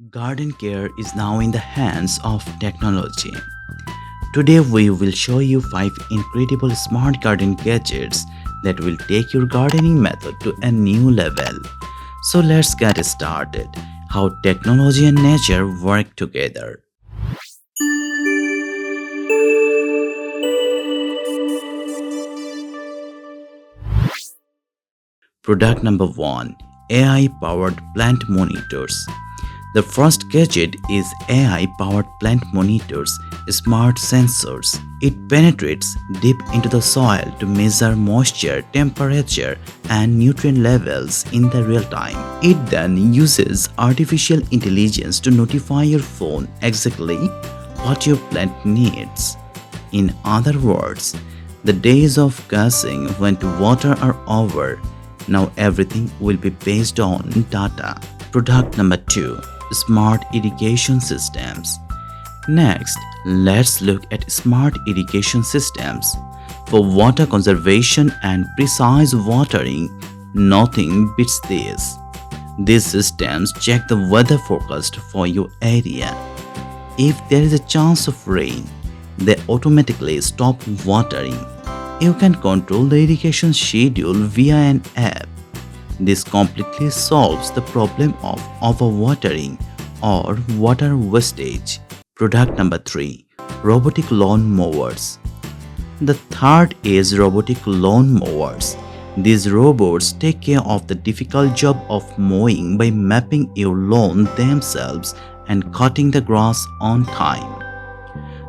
Garden care is now in the hands of technology. Today we will show you 5 incredible smart garden gadgets that will take your gardening method to a new level. So let's get started. How technology and nature work together. Product number 1. AI powered plant monitors. The first gadget is AI-powered plant monitors, smart sensors. It penetrates deep into the soil to measure moisture, temperature, and nutrient levels in the real time. It then uses artificial intelligence to notify your phone exactly what your plant needs. In other words, the days of guessing when to water are over. Now everything will be based on data. Product number 2. Smart irrigation systems. Next, let's look at smart irrigation systems. For water conservation and precise watering, nothing beats this. These systems check the weather forecast for your area. If there is a chance of rain, they automatically stop watering. You can control the irrigation schedule via an app. This completely solves the problem of overwatering or water wastage. Product number 3. Robotic lawn mowers. The third is robotic lawn mowers. These robots take care of the difficult job of mowing by mapping your lawn themselves and cutting the grass on time.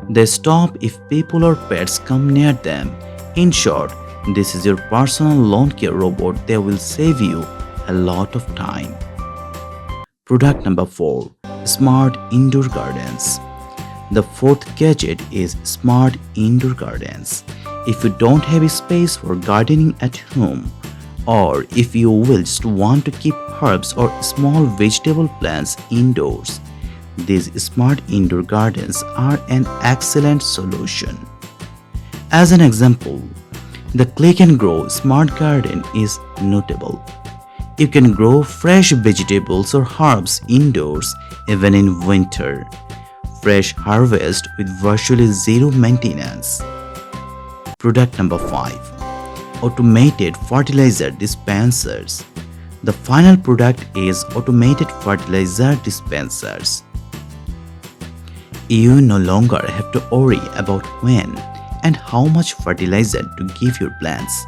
They stop if people or pets come near them. In short, this is your personal lawn care robot that will save you a lot of time. Product number 4. Smart indoor gardens. The fourth gadget is smart indoor gardens. If you don't have a space for gardening at home, or if you will just want to keep herbs or small vegetable plants indoors, these smart indoor gardens are an excellent solution. As an example, the Click and Grow Smart Garden is notable. You can grow fresh vegetables or herbs indoors even in winter. Fresh harvest with virtually zero maintenance. Product number 5. Automated fertilizer dispensers. The final product is automated fertilizer dispensers. You no longer have to worry about when and how much fertilizer to give your plants.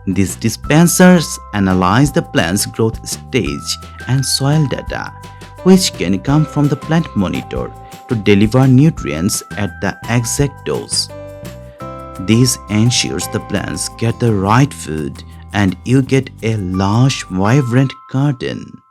These dispensers analyze the plant's growth stage and soil data, which can come from the plant monitor to deliver nutrients at the exact dose. This ensures the plants get the right food and you get a lush, vibrant garden.